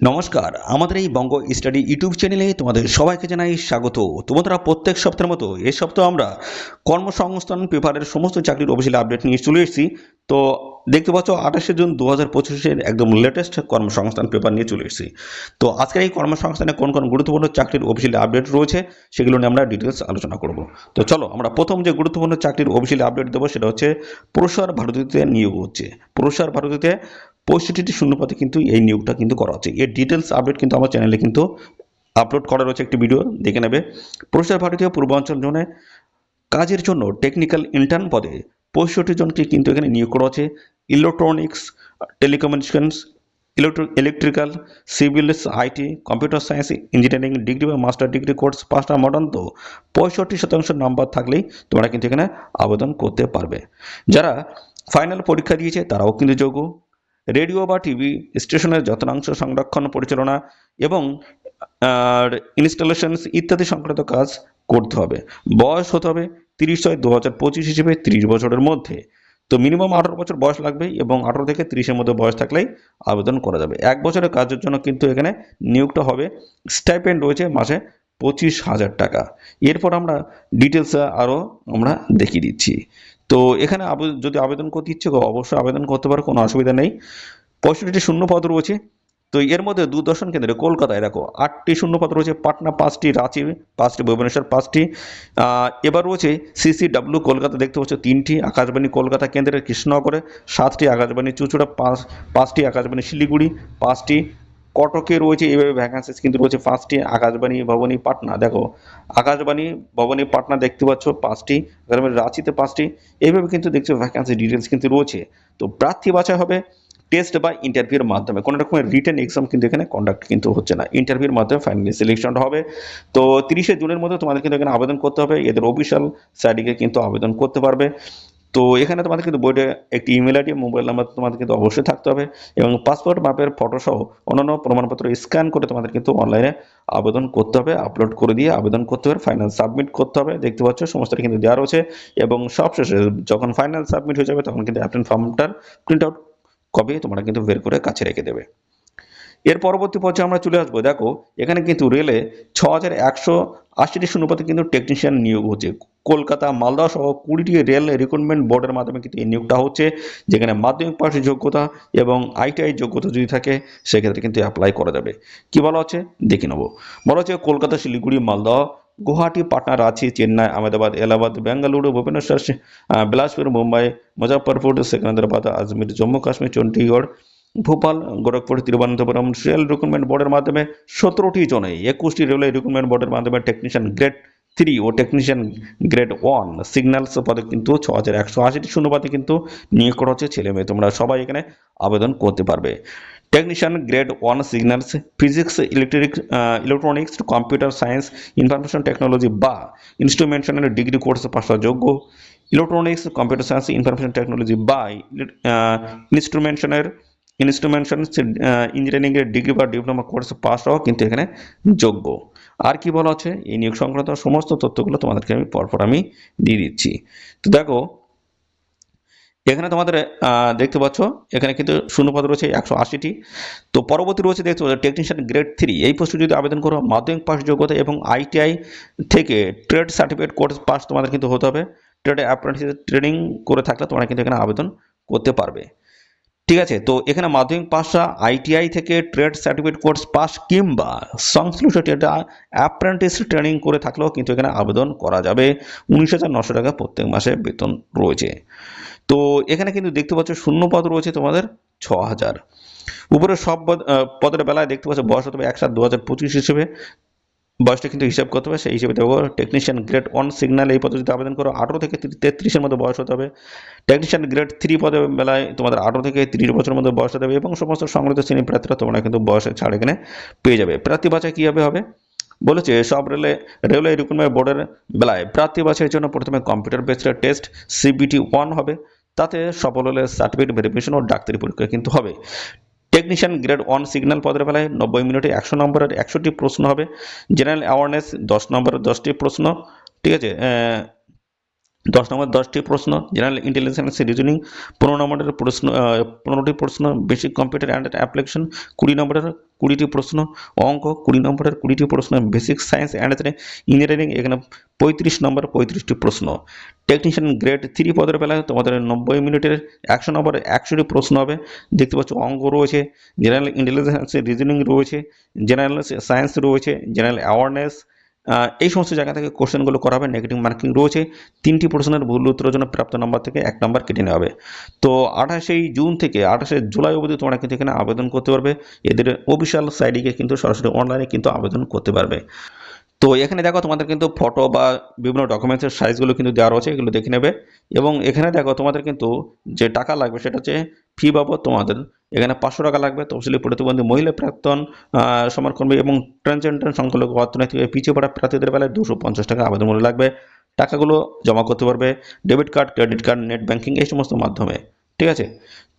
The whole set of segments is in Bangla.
নমস্কার, আমাদের এই বঙ্গ স্টাডি ইউটিউব চ্যানেলে তোমাদের সবাইকে জানাই স্বাগত। তোমাদের প্রত্যেক সপ্তাহের মতো এই সপ্তাহে আমরা কর্মসংস্থান পেপারের সমস্ত চাকরির অফিসিয়াল আপডেট নিয়ে চলে এসেছি। তো দেখতে পাচ্ছ 28শে জুন 2025-এর একদম লেটেস্ট কর্মসংস্থান পেপার নিয়ে চলে এসেছি। তো আজকের এই কর্মসংস্থানে কোন কোন গুরুত্বপূর্ণ চাকরির অফিসিয়াল আপডেট রয়েছে সেগুলো নিয়ে আমরা ডিটেলস আলোচনা করব। তো চলো আমরা প্রথম যে গুরুত্বপূর্ণ চাকরির অফিসিয়াল আপডেট দেবো সেটা হচ্ছে প্রসার ভারতীতে নিয়োগ হচ্ছে। প্রসার ভারতীতে 65টি শূন্যপদে কিন্তু এই নিয়োগটা কিন্তু করা হচ্ছে। এর ডিটেলস আপডেট কিন্তু আমার চ্যানেলে কিন্তু আপলোড করা রয়েছে, একটি ভিডিও দেখে নেবে। প্রসার ভারতীয় পূর্বাঞ্চল জোনে কাজের জন্য টেকনিক্যাল ইন্টার্ন পদে 65 জনকে কিন্তু এখানে নিয়োগ করা হচ্ছে। Electronics, telecommunications, electrical, civils, IT, computer science, engineering degree বা মাস্টার ডিগ্রি কোর্স পাসটা মডান্ত 65% নাম্বার থাকলেই তোমরা কিন্তু এখানে আবেদন করতে পারবে। যারা ফাইনাল পরীক্ষা দিয়েছে তারাও কিন্তু যোগ্য। রেডিও বা টিভি স্টেশনের যন্ত্রাংশ সংরক্ষণ, পরিচালনা এবং ইনস্টলেশন ইত্যাদি সংক্রান্ত কাজ করতে হবে। বয়স হতে হবে 30/6/2025 হিসেবে 30 বছরের মধ্যে। তো মিনিমাম 18 বছর বয়স লাগবে এবং 18 থেকে 30-এর মধ্যে বয়স থাকলেই আবেদন করা যাবে। 1 বছরের কাজের জন্য কিন্তু এখানে নিয়োগটা হবে। স্টাইপেন্ড রয়েছে মাসে 25,000 টাকা। এরপর আমরা ডিটেলস আরও আমরা দেখিয়ে দিচ্ছি। তো এখানে যদি আবেদন করতে ইচ্ছুক অবশ্যই আবেদন করতে পারো, কোনো অসুবিধা নেই। 65টি শূন্যপদ রয়েছে। তো এর মধ্যে দূরদর্শন কেন্দ্রে কলকাতায় দেখো 8টি শূন্যপদ রয়েছে, পাটনা 5টি, রাঁচি 5টি, ভুবনেশ্বর 5টি। এবার রয়েছে সিসিডাব্লিউ কলকাতা দেখতে পাচ্ছ 3টি, আকাশবাণী কলকাতা কেন্দ্রের কৃষ্ণনগরে 7টি, আকাশবাণী চুঁচুড়া 5টি, আকাশবাণী শিলিগুড়ি 5টি, কটকে রয়েছে এইভাবে ভ্যাকান্সিস কিন্তু রয়েছে 5টি, আকাশবাণী ভবনী পাটনা দেখো আকাশবাণী ভবনী পাটনা দেখতে পাচ্ছ 5টি, আকাশবাণী রাঁচিতে 5টি, এইভাবে কিন্তু দেখছো ভ্যাকান্সি ডিটেলস কিন্তু রয়েছে। তো প্রার্থী বাছাই হবে টেস্ট বা ইন্টারভিউর মাধ্যমে, কোনো রকমের রিটেন এক্সাম কিন্তু এখানে কন্ডাক্ট কিন্তু হচ্ছে না, ইন্টারভিউর মাধ্যমে ফাইনালি সিলেকশনটা হবে। তো 30শে জুনের মধ্যে তোমাদের কিন্তু এখানে আবেদন করতে হবে, এদের অফিসিয়াল সাইটে কিন্তু আবেদন করতে পারবে। তো এখানে তোমাদের কিন্তু বইটা একটি ইমেল আইডি, মোবাইল নাম্বার তোমাদের কিন্তু অবশ্যই থাকতে হবে এবং পাসপোর্ট মাপের ফটো সহ অন্যান্য প্রমাণপত্র স্ক্যান করে তোমাদের কিন্তু অনলাইনে আবেদন করতে হবে, আপলোড করে দিয়ে আবেদন করতে হবে, ফাইনাল সাবমিট করতে হবে। দেখতে পাচ্ছ সমস্তটা কিন্তু দেওয়া রয়েছে এবং সবশেষে যখন ফাইনাল সাবমিট হয়ে যাবে তখন কিন্তু অ্যাপ্লিকেশন ফর্মটার প্রিন্ট আউট কপি তোমরা কিন্তু বের করে কাছে রেখে দেবে। এর পরবর্তী পর্যায়ে আমরা চলে আসবো। দেখো এখানে কিন্তু রেলে 6180টি শূন্যপদে কিন্তু টেকনিশিয়ান নিয়োগ হচ্ছে। কলকাতা, মালদহ সহ 20টি রেল রিক্রুটমেন্ট বোর্ডের মাধ্যমে কিন্তু এই নিয়োগটা হচ্ছে, যেখানে মাধ্যমিক পাশের যোগ্যতা এবং আইটিআই যোগ্যতা যদি থাকে সেক্ষেত্রে কিন্তু অ্যাপ্লাই করা যাবে। কি বলা হচ্ছে দেখে নেবো। বলা হচ্ছে কলকাতা, শিলিগুড়ি, মালদহ, গুয়াহাটি, পাটনা, রাঁচি, চেন্নাই, আহমেদাবাদ, এলাহাবাদ, বেঙ্গালুরু, ভুবনেশ্বর, বিলাসপুর, মুম্বাই, মুজফ্ফরপুর, সেকেন্দ্রাবাদ, আজমির, জম্মু কাশ্মীর, চণ্ডীগড়, ভোপাল, গোরখপুর, তিরুবনন্তপুরম রেল রিক্রুটমেন্ট বোর্ডের মাধ্যমে 17টি জনে 21টি রেলওয়ে রিক্রুটমেন্ট বোর্ডের মাধ্যমে টেকনিশিয়ান গ্রেড 3 ও টেকনিশিয়ান গ্রেড 1 সিগন্যালস পদে কিন্তু 6180টি শূন্যপদে কিন্তু নিয়োগ করা হচ্ছে। ছেলে মেয়ে তোমরা সবাই এখানে আবেদন করতে পারবে। Technician grade 1 signals, physics, electronics, computer science, information technology বা ইনস্ট্রুমেন্টেশনের ডিগ্রি কোর্স পাশ করা যোগ্য। Electronics, computer science, information technology বা ইনস্ট্রুমেন্টেশনের ইঞ্জিনিয়ারিং এর ডিগ্রি বা ডিপ্লোমা কোর্স পাসটাও কিন্তু এখানে যোগ্য। আর কি বলা আছে এই নিয়োগ সংক্রান্ত সমস্ত তথ্যগুলো তোমাদেরকে আমি পরপর দিয়ে দিচ্ছি। তো দেখো এখানে তোমাদের দেখতে পাচ্ছ এখানে কিন্তু শূন্যপদ রয়েছে 180টি। তো পরবর্তী রয়েছে দেখতে পাচ্ছ টেকনিশিয়ান গ্রেড 3, এই পোস্টে যদি আবেদন করো মাধ্যমিক পাস যোগ্যতা এবং আইটিআই থেকে ট্রেড সার্টিফিকেট কোর্স পাস তোমাদের কিন্তু হতে হবে। ট্রেডে অ্যাপ্রেন্টিস ট্রেনিং করে থাকলে তোমরা কিন্তু এখানে আবেদন করতে পারবে। ঠিক আছে, তো এখানে মাধ্যমিক পাসটা আইটিআই থেকে ট্রেড সার্টিফিকেট কোর্স পাস কিংবা সংশ্লিষ্ট ট্রেডে অ্যাপ্রেন্টিস ট্রেনিং করে থাকলেও কিন্তু এখানে আবেদন করা যাবে। 19,900 টাকা প্রত্যেক মাসে বেতন রয়েছে। তো এখানে কিন্তু দেখতে পাচ্ছ শূন্যপদ রয়েছে তোমাদের 6,000। উপরে সব পদের বেলায় দেখতে পাচ্ছ বয়স হতে হবে 1/7/2025 হিসেবে, বয়সটা কিন্তু হিসাব করতে হবে, সেই হিসেবে দেবো। টেকনিশিয়ান গ্রেড 1 সিগন্যাল এই পদে যদি আবেদন করো 18 থেকে 33-এর মধ্যে বয়স হতে হবে। টেকনিশিয়ান গ্রেড 3 পদের বেলায় তোমাদের 18 থেকে 30 বছরের মধ্যে বয়স হতে হবে এবং সমস্ত সংগঠিত শ্রেণী প্রার্থীরা তোমরা কিন্তু বয়সের ছাড় এখানে পেয়ে যাবে। প্রার্থী বাছাই কীভাবে হবে বলেছে, সব রেলওয়ে রিক্রুটমেন্ট বোর্ডের বেলায় প্রার্থী বাছাইয়ের জন্য প্রথমে কম্পিউটার বেসড টেস্ট CBT 1 হবে, তাতে সফল হলে সার্টিফিকেট ভেরিফিকেশন ও ডাক্তারি পরীক্ষা কিন্তু হবে। টেকনিশিয়ান গ্রেড 1 সিগন্যাল পদের বেলায় 90 মিনিটে 100 নম্বরের 100টি প্রশ্ন হবে। জেনারেল অ্যাওয়ারনেস 10 নম্বরের 10টি প্রশ্ন। ঠিক আছে, 10 নম্বর 10টি প্রশ্ন জেনারেল ইন্টেলিজেন্স রিজনিং, 15 নম্বরের প্রশ্ন 15টি প্রশ্ন বেসিক কম্পিউটার অ্যান্ড অ্যাপ্লিকেশন, 20 নম্বরের 20টি প্রশ্ন অঙ্ক, 20 নম্বরের 20টি প্রশ্ন বেসিক সায়েন্স অ্যান্ড ইঞ্জিনিয়ারিং, এখানে 35 নম্বর 35টি প্রশ্ন। টেকনিশিয়ান গ্রেড 3 পদের বেলায় তোমাদের 90 মিনিটের 100 নম্বরের 100টি প্রশ্ন হবে। দেখতে পাচ্ছ অঙ্ক রয়েছে, জেনারেল ইন্টেলিজেন্স রিজনিং রয়েছে, জেনারেল সায়েন্স রয়েছে, জেনারেল অ্যাওয়ারনেস, এই সমস্ত জায়গা থেকে কোশ্চেনগুলো করা হবে। নেগেটিভ মার্কিং রয়েছে। 3টি প্রশ্নের ভুল উত্তরের জন্য প্রাপ্ত নম্বর থেকে 1 নম্বর কেটে নেওয়া হবে। তো 28শে জুন থেকে 28শে জুলাই অবধি তোমরা কিন্তু এখানে আবেদন করতে পারবে। এদের অফিসিয়াল সাইটে গিয়ে কিন্তু সরাসরি অনলাইনে কিন্তু আবেদন করতে পারবে। তো এখানে দেখো তোমাদের কিন্তু ফটো বা বিভিন্ন ডকুমেন্টসের সাইজগুলো কিন্তু দেওয়া রয়েছে, এগুলো দেখে নেবে। এবং এখানে দেখো তোমাদের কিন্তু যে টাকা লাগবে সেটা হচ্ছে ফি বাবদ তোমাদের এখানে 500 টাকা লাগবে। তফসিলি প্রতিবন্ধী মহিলা প্রাক্তন সমাজকর্মী এবং ট্রান্সজেন্ডার সংখ্যালঘু অর্থনৈতিক পিছিয়ে পড়া প্রার্থীদের বেলায় 250 টাকা আবেদন মূল্য লাগবে। টাকাগুলো জমা করতে পারবে debit card, credit card, net banking এই সমস্ত মাধ্যমে। ঠিক আছে,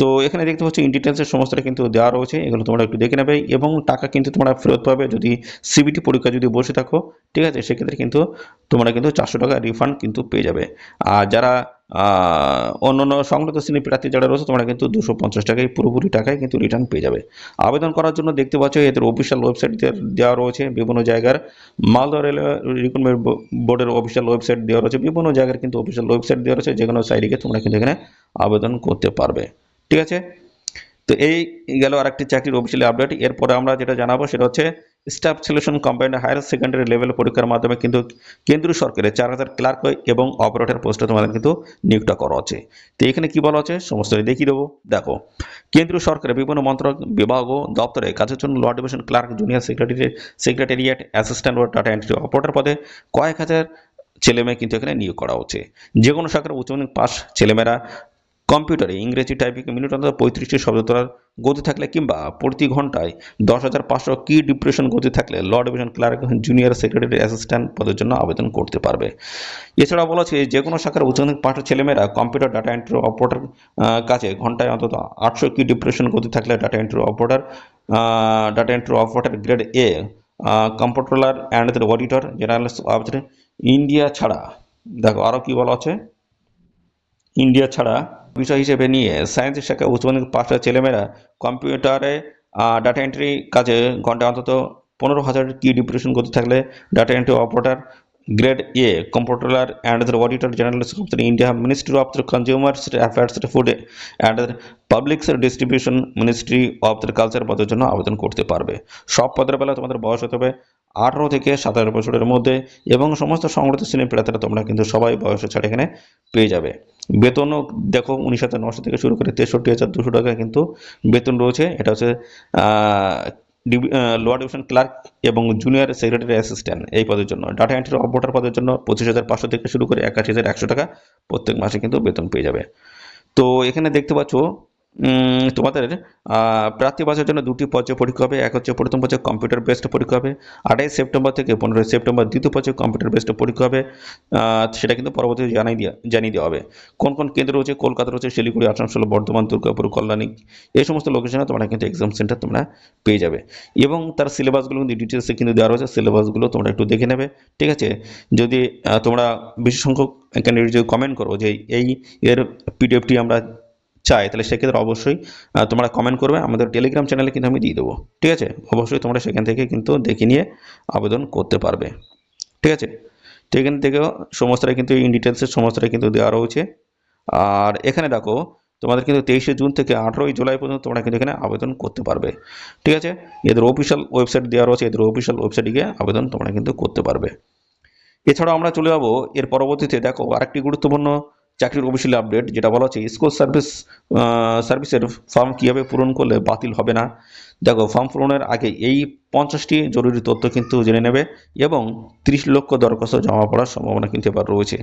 তো এখানে দেখতে পাচ্ছ ইন ডিটেলসের সমস্তটা কিন্তু দেওয়া রয়েছে, এগুলো তোমরা একটু দেখে নেবে। এবং টাকা কিন্তু তোমরা ফেরত পাবে যদি সিবিটি পরীক্ষা যদি বসে থাকো। ঠিক আছে, সেক্ষেত্রে কিন্তু তোমরা কিন্তু 400 টাকা রিফান্ড কিন্তু পেয়ে যাবে। আর যারা অন্যান্য সংগঠিত শ্রেণীর প্রার্থী যারা রয়েছে তোমরা কিন্তু 250 টাকায় পুরোপুরি টাকায় কিন্তু রিটার্ন পেয়ে যাবে। আবেদন করার জন্য দেখতে পাচ্ছ এদের অফিসিয়াল ওয়েবসাইট দেওয়া রয়েছে বিভিন্ন জায়গার। মালদহ রেলওয়ে রিক্রুটমেন্ট বোর্ডের অফিসিয়াল ওয়েবসাইট দেওয়া রয়েছে, বিভিন্ন জায়গার কিন্তু অফিসিয়াল ওয়েবসাইট দেওয়া রয়েছে, যে কোনো সাইটে গিয়ে তোমরা কিন্তু এখানে আবেদন করতে পারবে। ঠিক আছে, তো এই গেল আরেকটি চাকরির অফিসিয়াল আপডেট। এরপরে আমরা যেটা জানাবো সেটা হচ্ছে staff selection combined higher secondary level পরীক্ষার মাধ্যমে কিন্তু কেন্দ্রীয় সরকারের 4000 ক্লার্ক এবং অপারেটর পোস্টে তোমাদের কিন্তু নিয়োগটা করা আছে। তো এখানে কি বলা আছে সমস্ত দেখিয়ে দেবো। দেখো, কেন্দ্রীয় সরকারের বিভিন্ন মন্ত্রক, বিভাগ ও দপ্তরে কাজের জন্য lower division clerk, junior secretariat, assistant ও ডাটা এন্ট্রি অপারেটর পদে কয়েক হাজার ছেলেমেয়ে কিন্তু এখানে নিয়োগ করা হচ্ছে। যে কোনো শাখার উচ্চ মাধ্যমিক পাস ছেলেমেয়েরা কম্পিউটারে ইংরেজি টাইপিং মিনিট অন্তত 35টি শব্দ তোলার গতি থাকলে কিংবা প্রতি ঘন্টায় 10,500 কি ডিপ্রেশন গতি থাকলে lower division clerk, junior secretary, assistant পদের জন্য আবেদন করতে পারবে। এছাড়া বলা হচ্ছে যে কোনো শাখার উচ্চ মাধ্যমিক পাশ ছেলেমেয়েরা কম্পিউটার ডাটা এন্ট্রি অপারেটর কাছে ঘন্টায় অন্তত 800 কি ডিপ্রেশন গতি থাকলে data entry operator grade A, computer and auditor general officer India ছাড়া। দেখো আরও কি বলা আছে, ইন্ডিয়া ছাড়া বিষয় হিসেবে নিয়ে সায়েন্স শাখায় উচ্চ মাধ্যমিক পাশের ছেলেমেয়েরা কম্পিউটারে ডাটা এন্ট্রি কাজে ঘন্টায় অন্তত 15,000 কি ডিপ্রেশন গতি থাকলে data entry operator grade A, computer and auditor general officer India, ministry of consumer affairs, food and public distribution, ministry of culture পদের জন্য আবেদন করতে পারবে। সব পদের বেলা তোমাদের বয়স হতে হবে 18 থেকে 27 বছরের মধ্যে এবং সমস্ত সংগঠিত শ্রেণীর প্রার্থীরা তোমরা কিন্তু সবাই বয়সের ছাড় এখানে পেয়ে যাবে। বেতনও দেখো 19,900 থেকে শুরু করে 63,200 টাকা কিন্তু বেতন রয়েছে। এটা হচ্ছে লোয়ার ডিভিশন ক্লার্ক এবং জুনিয়র সেক্রেটারি অ্যাসিস্ট্যান্ট এই পদের জন্য। ডাটা এন্ট্রি অপারেটর পদের জন্য 25,500 থেকে শুরু করে 81,100 টাকা প্রত্যেক মাসে কিন্তু বেতন পেয়ে যাবে। তো এখানে দেখতে পাচ্ছ তোমাদের প্রার্থী বাছাইয়ের জন্য 2টি পর্যায়ে পরীক্ষা হবে। এক হচ্ছে প্রথম পর্যায়ে কম্পিউটার বেসড পরীক্ষা হবে 28 সেপ্টেম্বর থেকে 15 সেপ্টেম্বর। দ্বিতীয় পর্যায়ে কম্পিউটার বেসড পরীক্ষা হবে, সেটা কিন্তু পরবর্তীতে জানিয়ে দেওয়া হবে। কোন কোন কেন্দ্র রয়েছে, কলকাতা রয়েছে, শিলিগুড়ি, আসানসোল, বর্ধমান, দুর্গাপুর, কল্যাণী, এই সমস্ত লোকেশনে তোমরা কিন্তু এক্সাম সেন্টার তোমরা পেয়ে যাবে। এবং তার সিলেবাসগুলো কিন্তু ডিটেলসে কিন্তু দেওয়া রয়েছে, সিলেবাসগুলো তোমরা একটু দেখে নেবে। ঠিক আছে, যদি তোমরা বেশি সংখ্যক ক্যান্ডিডেট যদি কমেন্ট করো যে এর পিডিএফটি আমরা চাই, তাহলে সেক্ষেত্রে অবশ্যই তোমরা কমেন্ট করবে, আমাদের টেলিগ্রাম চ্যানেলে কিন্তু আমি দিয়ে দেবো। ঠিক আছে, অবশ্যই তোমরা সেখান থেকে কিন্তু দেখে নিয়ে আবেদন করতে পারবে। ঠিক আছে, তো এখান থেকেও সমস্তটাই কিন্তু ইন ডিটেলসের সমস্তটাই কিন্তু দেওয়া রয়েছে। আর এখানে দেখো তোমাদের কিন্তু 23শে জুন থেকে 18ই জুলাই পর্যন্ত তোমরা কিন্তু এখানে আবেদন করতে পারবে। ঠিক আছে, এদের অফিসিয়াল ওয়েবসাইট দেওয়া রয়েছে, এদের অফিসিয়াল ওয়েবসাইটে গিয়ে আবেদন তোমরা কিন্তু করতে পারবে। এছাড়াও আমরা চলে যাবো এর পরবর্তীতে। দেখো আরেকটি গুরুত্বপূর্ণ চাকরির অফিসিয়াল আপডেট যেটা বলা হচ্ছে স্কুল সার্ভিসের ফর্ম কীভাবে পূরণ করলে বাতিল হবে না। দেখো ফর্ম পূরণের আগে এই 50টি জরুরি তথ্য কিন্তু জেনে নেবে এবং 30 লক্ষ দরখাস্ত জমা পড়ার সম্ভাবনা কিন্তু এবার রয়েছে।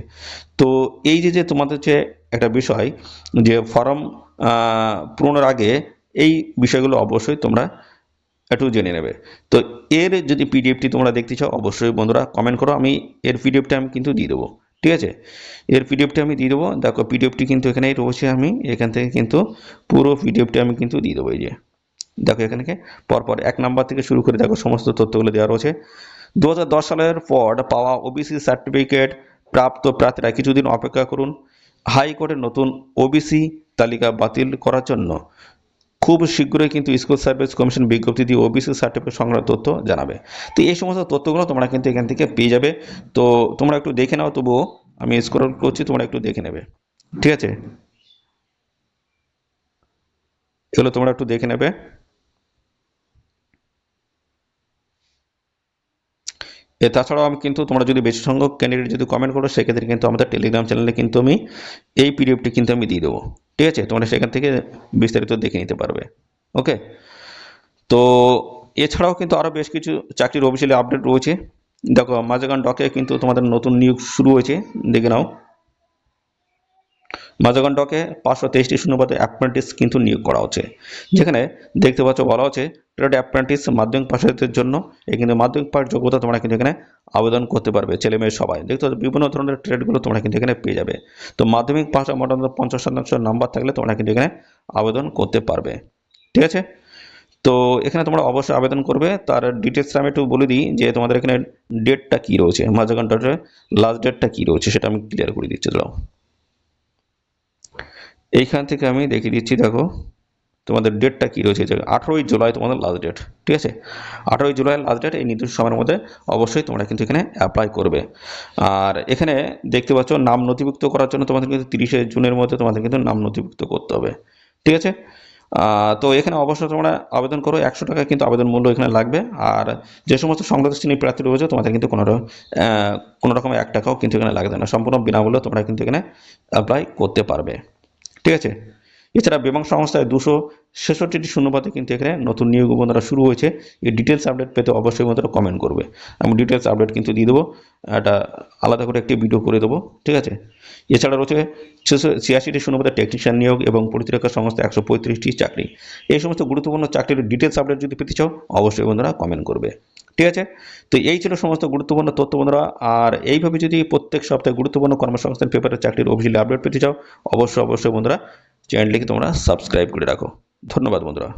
তো এই যে তোমাদের যে একটা বিষয় যে ফর্ম পূরণের আগে এই বিষয়গুলো অবশ্যই তোমরা একটু জেনে নেবে। তো এর যদি পিডিএফটি তোমরা দেখতে চাও অবশ্যই বন্ধুরা কমেন্ট করো, আমি এর পিডিএফটা আমি কিন্তু দিয়ে দেবো। ঠিক আছে, এর পিডিএফটি আমি দিয়ে দেবো। দেখো পিডিএফটি কিন্তু এখানেই রয়েছে, আমি এখান থেকে কিন্তু পুরো পিডিএফটি আমি কিন্তু দিয়ে দেবো। এই যে দেখো এখানে পরপর 1 নাম্বার থেকে শুরু করে দেখো সমস্ত তথ্যগুলো দেওয়া রয়েছে। 2010 সালের পর পাওয়া ওবিসি সার্টিফিকেট প্রাপ্ত প্রার্থীরা কিছুদিন অপেক্ষা করুন। হাইকোর্টের নতুন ওবিসি তালিকা বাতিল করার জন্য খুব শীঘ্রই কিন্তু স্কুল সার্ভিস কমিশন বিজ্ঞপ্তি দিয়ে ওবিসি সার্টিফিকেট সংক্রান্ত তথ্য জানাবে। তো এই সমস্ত তথ্যগুলো তোমরা কিন্তু এখান থেকে পেয়ে যাবে। তো তোমরা একটু দেখে নাও, তবুও আমি স্ক্রল করছি, তোমরা একটু দেখে নেবে, ঠিক আছে? এগুলো তোমরা একটু দেখে নেবে। তাছাড়াও আমি কিন্তু তোমরা যদি বেশি সংখ্যক ক্যান্ডিডেট যদি কমেন্ট করো, সেক্ষেত্রে কিন্তু আমাদের টেলিগ্রাম চ্যানেলে কিন্তু আমি এই পিডিএফটি কিন্তু আমি দিয়ে দেবো, ঠিক আছে? তোমরা সেখান থেকে বিস্তারিত দেখে নিতে পারবে। ওকে, তো এছাড়াও কিন্তু আরও বেশ কিছু চাকরির অফিসিয়ালি আপডেট রয়েছে। দেখো, মাঝগান ডকে কিন্তু তোমাদের নতুন নিয়োগ শুরু হয়েছে, দেখে নাও। মাঝগান ডকে 523টি শূন্যপদে অ্যাপ্রেন্টিস কিন্তু নিয়োগ করা হচ্ছে, যেখানে দেখতে পাচ্ছ বলা হচ্ছে ট্রেড অ্যাপ্রেন্টিস মাধ্যমিক পাশের জন্য। এই কিন্তু মাধ্যমিক পাশ যোগ্যতা তোমরা কিন্তু এখানে আবেদন করতে পারবে, ছেলে মেয়ে সবাই। দেখতে পাচ্ছ বিভিন্ন ধরনের ট্রেডগুলো তোমরা কিন্তু এখানে পেয়ে যাবে। তো মাধ্যমিক পাশে মোটামুটি 50% নাম্বার থাকলে তোমরা কিন্তু এখানে আবেদন করতে পারবে, ঠিক আছে? তো এখানে তোমরা অবশ্যই আবেদন করবে। তার ডিটেলস আমি একটু বলে দিই যে তোমাদের এখানে ডেটটা কী রয়েছে, মাঝগান ডটের লাস্ট ডেটটা কী রয়েছে সেটা আমি ক্লিয়ার করে দিচ্ছি। দাও, এইখান থেকে আমি দেখিয়ে দিচ্ছি। দেখো, তোমাদের ডেটটা কী রয়েছে, 18ই জুলাই তোমাদের লাস্ট ডেট, ঠিক আছে? 18ই জুলাই লাস্ট ডেট। এই নির্দিষ্ট সময়ের মধ্যে অবশ্যই তোমরা কিন্তু এখানে অ্যাপ্লাই করবে। আর এখানে দেখতে পাচ্ছ নাম নথিভুক্ত করার জন্য তোমাদের কিন্তু 30শে জুনের মধ্যে তোমাদের কিন্তু নাম নথিভুক্ত করতে হবে, ঠিক আছে? তো এখানে অবশ্যই তোমরা আবেদন করো। 100 টাকা কিন্তু আবেদন মূল্য এখানে লাগবে। আর যে সমস্ত সংবাদ শ্রেণীর প্রার্থী রয়েছে তোমাদের কিন্তু কোনো রকম 1 টাকাও কিন্তু এখানে লাগবে না, সম্পূর্ণ বিনামূল্যে তোমরা কিন্তু এখানে অ্যাপ্লাই করতে পারবে, ঠিক আছে? এছাড়া বিমান সংস্থায় 266টি শূন্যপদে কিন্তু এখানে নতুন নিয়োগ বন্ধুরা শুরু হয়েছে। এই ডিটেলস আপডেট পেতে অবশ্যই বন্ধুরা কমেন্ট করবে। আমি ডিটেলস আপডেট কিন্তু দিয়ে দেবো, একটা আলাদা করে একটি ভিডিও করে দেবো, ঠিক আছে? এছাড়া রয়েছে 86টি শূন্যপদে টেকনিশিয়ান নিয়োগ এবং প্রতিরক্ষা সংস্থা 135টি চাকরি। এই সমস্ত গুরুত্বপূর্ণ চাকরির ডিটেলস আপডেট যদি পেতে চাও, অবশ্যই বন্ধুরা কমেন্ট করবে, ঠিক আছে? তো এই ছিল সমস্ত গুরুত্বপূর্ণ তথ্য বন্ধুরা। আর এইভাবে যদি প্রত্যেক সপ্তাহে গুরুত্বপূর্ণ কর্মসংস্থান পেপারের চাকরির অফিসিয়ালি আপডেট পেতে চাও, অবশ্যই বন্ধুরা চ্যানেলটিকে তোমরা সাবস্ক্রাইব করে রাখো। ধন্যবাদ বন্ধুরা।